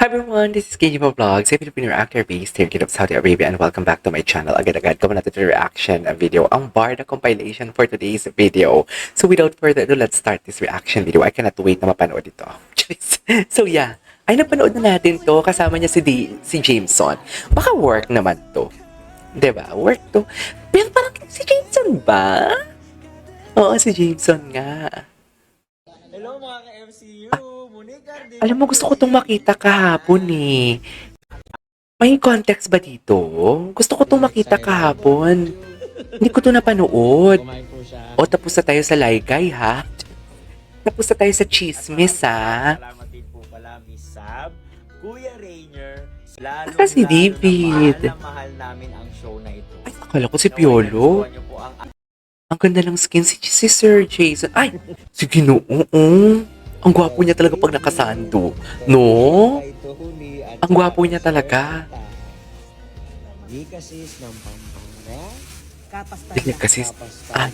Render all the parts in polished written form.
everyone, this is KG Vlogs, a Filipino actor based here in Saudi Arabia, and welcome back to my channel. Agad-agad ko na ito reaction video, ang Barda compilation for today's video. So without further ado, let's start this reaction video. I cannot wait na mapanood ito. So yeah, ay napanood na natin to, kasama niya si Jameson. Baka work naman to. 'Di ba? Work to. Pero parang si Jameson ba? Oo, si Jameson nga. Hello mga ka-MCU! Monica din! Alam mo, gusto ko itong makita kahapon eh. May context ba dito? Gusto ko itong makita kahapon. Hindi ko ito napanood. Kumain po siya. O, tapos na tayo sa Laygay, ha? Tapos na tayo sa chismis, ha? Salamat din po pala, Miss Sab, Kuya Rainier, lalo Saka si David. na mahal namin ang show na ito. Ay, akala ko si Piolo. Nagustuhan niyo po ang Ang ganda ng skin si Sir Jason. Ay, sige no, oo. Ang gwapo niya talaga pag nakasando. No? Ang gwapo niya talaga. Dikasis ng Pampanga. Delicacies. Ah,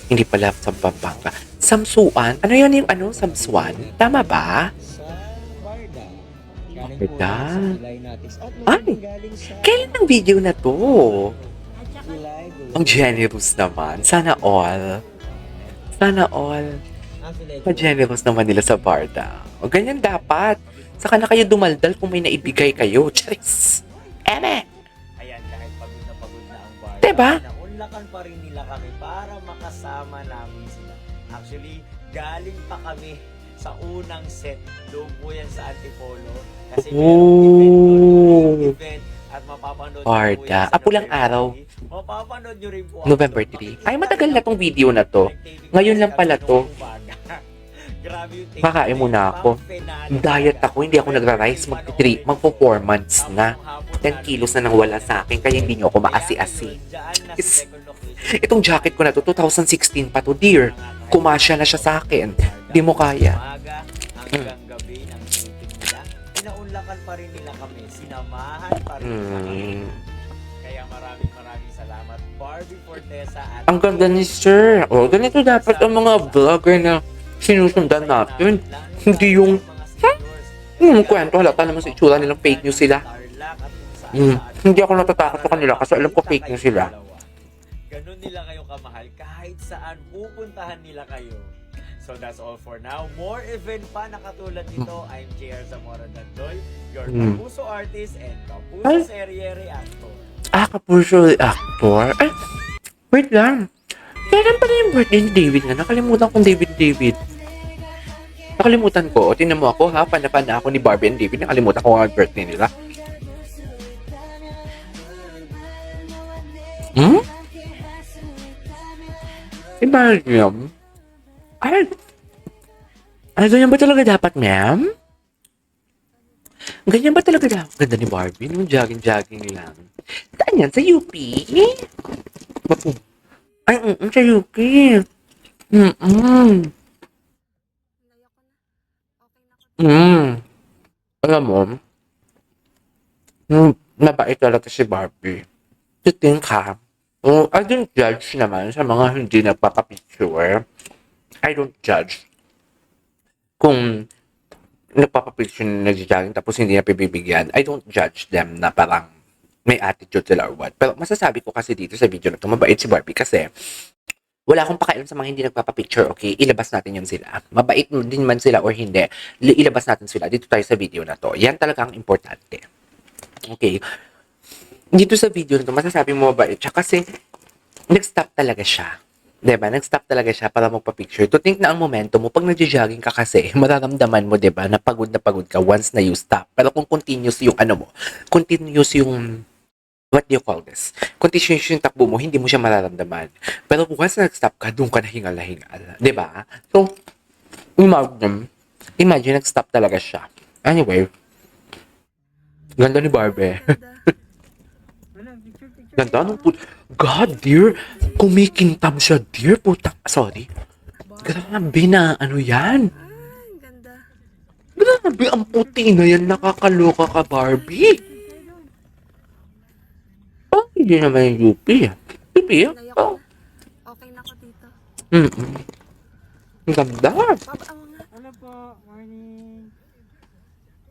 hindi pala sa Pampanga. Samsuan? Ano yan yung Samsuan? Tama ba? Sa Barda. Galing po Barda. yan sa Ilay Natis. At Ay, galing sa kailan ang video na to? Ilay. Ang generous naman. Sana all. Sana all. Pa-generous naman nila sa Barda. O ganyan dapat. Saka na kayo dumaldal kung may naibigay kayo. Charis. Eme. Ayan, kahit pagod na ang Barda. Diba? Naunlakan pa rin nila kami para makasama namin sila. Actually, galing pa kami sa unang set. Doon po yan sa Antipolo. Kasi merong event at mapapanood nyo po Barda. yan sa Apulang November araw. 3. Mapapanood nyo rin po ako November sa 3. Ay, matagal na tong video na to. Ngayon lang pala to. Grabe yung take. Kakain muna ako. Diet ako, hindi ako nagra-rice. Magpo 4 months na. 10 kilos na nang wala sa akin, kaya hindi nyo ako maasi-asi. Itong jacket ko na to, 2016 pa to, dear. Kumasya na siya sa akin. Di mo kaya. Umaga hanggang gabi ng meeting nila. Pinaunlakan pa rin nila kami. Sinamahan pa rin nila kami. Kaya maraming salamat. Barbie Fortesa at Ang ganda ni Sir. O, ganito dapat ang mga vlogger na sinusundan natin. Hindi yung kwento, halata naman sa itsura nilang fake news sila. Hindi ako natatakot sa kanila kasi alam ko fake news sila. Ganun nila kayo kamahal kahit saan pupuntahan nila kayo. So that's all for now. More event pa na katulad nito. I'm JR Zamora Dandoy, your Kapuso artist and Kapuso Serie Reactor. Kapuso actor. Ay, wait lang. Kailan pala yung birthday ni David nga? Nakalimutan kong David. Nakalimutan ko. O, tinan mo ako ha. Pana ako ni Barbie and David. Nakalimutan ko ang birthday nila. Imagine. Ay, ganyan ba talaga dapat, ma'am? Ganyan ba talaga dapat? Ganda ni Barbie, nung jogging lang. Saan yan? Sa UP? Ay, sa UP. Alam mo, mabait talaga si Barbie. To think ha, I don't judge naman sa mga hindi nagpapapicture. I don't judge kung nagpapapicture na nag-jogging tapos hindi na pibibigyan. I don't judge them na parang may attitude sila or what. Pero masasabi ko kasi dito sa video na ito, mabait si Barbie kasi wala akong pakialam sa mga hindi nagpapapicture, okay? Ilabas natin yung sila. Mabait din man sila or hindi, ilabas natin sila. Dito tayo sa video na to. Yan talaga ang importante. Okay? Dito sa video na to, masasabi mo mabait siya kasi nag-stop talaga siya. Diba? Nag-stop talaga siya para magpa-picture. To think na ang momento mo, pag nag-jogging ka kasi, mararamdaman mo, diba, na pagod ka once na you stop. Pero kung continuous yung continuous yung, what do you call this? Continuous yung takbo mo, hindi mo siya mararamdaman. Pero once na nag-stop ka, doon ka na hingal. Diba? So, imagine nag-stop talaga siya. Anyway, ganda ni Barbie. Ganda nung God, dear. Kumikintab siya, dear. Sorry. Grabe na. Ano yan? Grabe, ang puti na yan. Nakakaloka ka, Barbie. Oh, hindi naman yung UP. UP, oh. Okay na ako dito. Ang ganda. Papa, Ano po? Morning.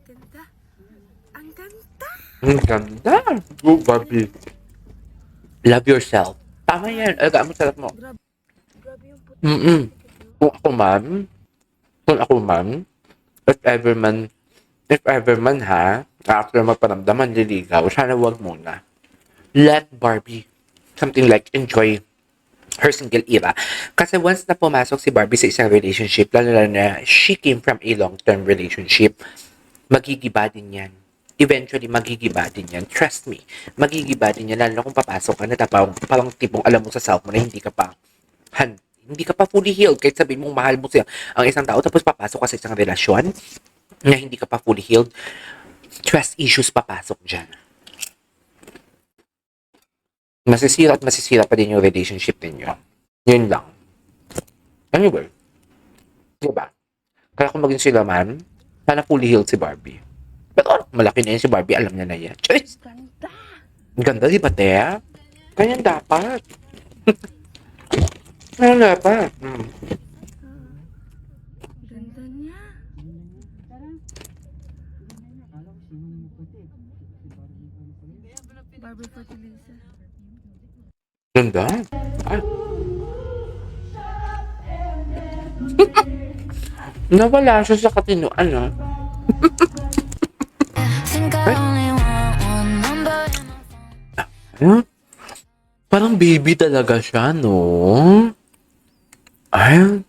ganda. Ang ganda. Go, Barbie. Love yourself. Tama yan. Alagaan mo sarap mo. Grabe yung puti. Mm-mm. Kung ako man, kung ako man, if ever man, ha, after magparamdaman, liligaw, sana wag muna. Let Barbie, something like, enjoy her single era. Kasi once na pumasok si Barbie sa isang relationship, lalo na she came from a long-term relationship, magigiba din yan. Eventually, magigiba din yan. Trust me, magigiba din yan. Lalo na kung papasok ka na, parang tipong alam mo sa self mo na hindi ka pa hindi ka pa fully healed. Kahit sabihin mong mahal mo siya ang isang tao, tapos papasok ka sa isang relasyon na hindi ka pa fully healed, trust issues papasok dyan. Masisira pa din yung relationship ninyo. Yun lang. Anyway, diba? Kaya kung maging sila man, sana fully healed si Barbie. Pero malaki na yun si Barbie, alam niya na yan. Choice! Ganda. Ganda, di ba, Tea? Ganyan dapat. Ganyan dapat. Ganda niya. Barbie Fertilizer. Ganda. Ay. Nawala siya sa katinoan, no? Think I only want one number in my Huh? Parang baby talaga siya, no? Ay.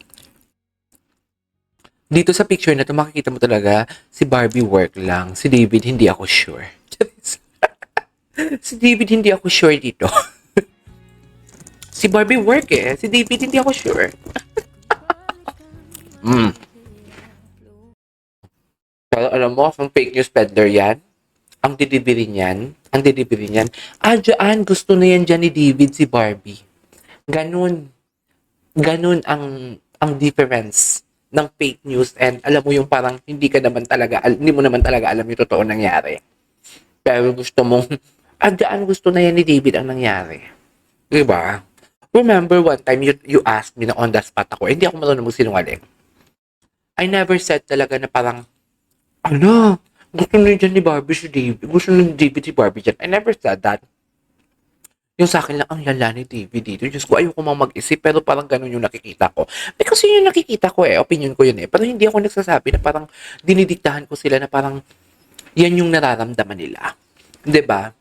Dito sa picture na to, makikita mo talaga si Barbie work lang. Si David, hindi ako sure. Si David, hindi ako sure dito. Si Barbie work eh. Si David, hindi ako sure. Pero alam mo, kung fake news peddler yan, ang didibiri niyan, dyan, gusto na yan dyan ni David si Barbie. Ganun ang difference ng fake news and alam mo yung parang hindi mo naman talaga alam yung totoo nangyari. Pero gusto na yan ni David ang nangyari. Diba? Remember one time you asked me na on the spot ako, hindi ako marunong magsinungaling. I never said talaga na parang, gusto na dyan ni Barbie si David. Gusto na ni David si Barbie dyan. I never said that. Yung sa akin lang, ang lala ni David dito. Diyos ko, ayoko mang mag-isip, pero parang ganun yung nakikita ko. Because yun yung nakikita ko opinion ko yun Pero hindi ako nagsasabi na parang dinidiktahan ko sila na parang yan yung nararamdaman nila. 'Di ba?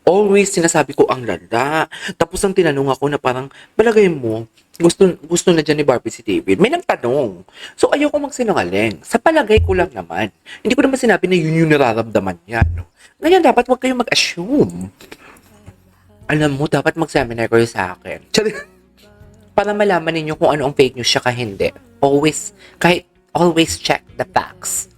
Always sinasabi ko ang lala. Tapos ang tinanong ako na parang, palagay mo, gusto na dyan ni Barbie si David. May nagtanong. So, ayoko magsinungaling. Sa palagay ko lang naman. Hindi ko naman sinabi na yun yung nararamdaman niya. No? Ngayon, dapat wag kayong mag-assume. Alam mo, dapat mag-seminar kayo sa akin. Para malaman ninyo kung ano ang fake news siya ka hindi. Always check the facts.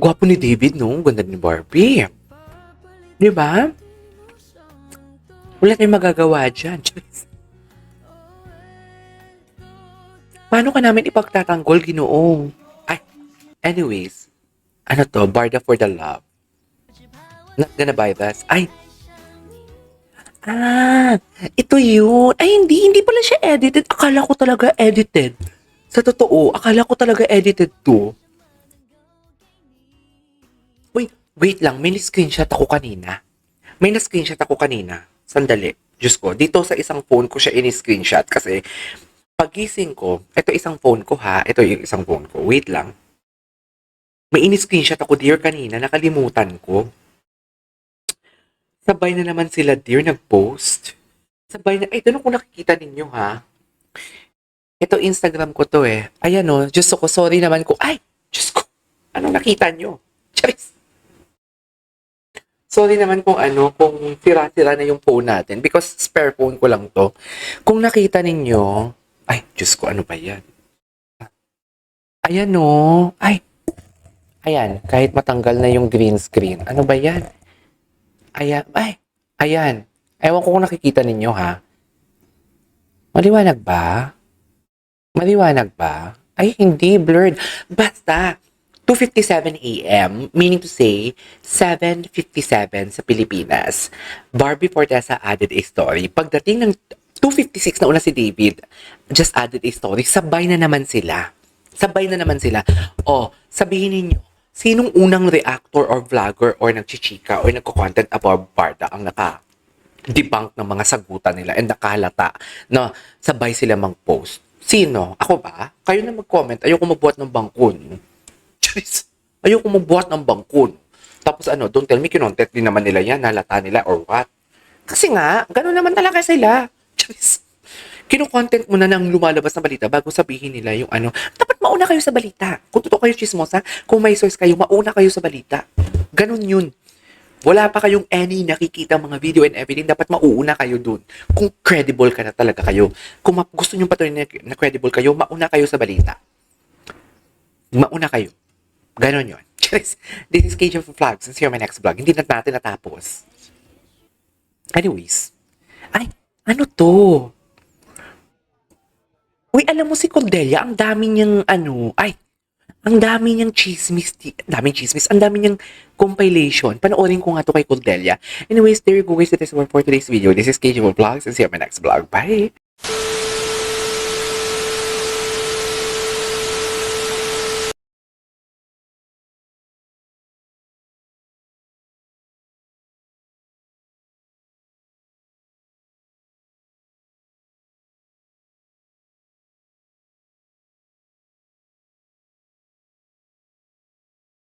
Gwapo ni David, no? Ganda ni Barbie. Di ba? Wala tayong magagawa dyan. Paano ka namin ipagtatanggol, Ginoo? Anyways. Ano to? Barda for the love. Not gonna buy this. Ito yun. Hindi pala siya edited. Akala ko talaga edited. Sa totoo, akala ko talaga edited to. Wait lang, may na-screenshot ako kanina. Sandali. Diyos ko, dito sa isang phone ko siya in-screenshot kasi pagising ko, ito isang phone ko ha, ito yung isang phone ko. Wait lang. May in-screenshot ako dear kanina, nakalimutan ko. Sabay na naman sila dear nag-post. Tanong kung nakikita ninyo ha. Ito Instagram ko to Ayan o, Diyos ko, sorry naman ko. Diyos ko, anong nakita nyo? Charis. Sorry naman kung sira-sira na yung phone natin because spare phone ko lang to. Kung nakita ninyo, Diyos ko, ano ba yan? Ayan o. Ayan, kahit matanggal na yung green screen. Ano ba yan? Ayan. Ewan ko kung nakikita ninyo ha. Maliwanag ba? Hindi, blurred. Basta, 2:57 a.m., meaning to say, 7:57 sa Pilipinas. Barbie Fortesa added a story. Pagdating ng 2:56 na una si David, just added a story. Sabay na naman sila. Sabihin ninyo, sinong unang reactor or vlogger or nagchichika or nagko-content about Barda ang naka-debunk ng mga sagutan nila and nakahalata na sabay sila mag-post? Sino? Ako ba? Kayo na mag-comment. Ayoko magbuhat ng bangkon. Charis. Ayoko magbuhat ng bangkon. Tapos don't tell me kinontent din naman nila yan, nalata nila or what. Kasi nga, gano'n naman talaga sila. Charis. Kino-content mo na ng lumalabas na balita bago sabihin nila yung dapat mauna kayo sa balita. Kung totoo kayo chismosa, kung may source kayo, mauna kayo sa balita. Ganun yun. Wala pa kayong any nakikita mga video and everything, dapat mauuna kayo dun. Kung credible ka na talaga kayo. Kung gusto nyo patuloy na credible kayo, mauna kayo sa balita. Mauna kayo. Ganon yun. This is Cage of Vlogs. See you on my next vlog. Hindi na natin natapos. Anyways. Ay, ano to? Uy, alam mo si Cordelia, ang dami niyang ang dami niyang chismis, ang dami niyang compilation. Panoorin ko nga to kay Cordelia. Anyways, there you go guys, that is all for today's video. This is KJ Vlogs and see you on my next vlog. Bye!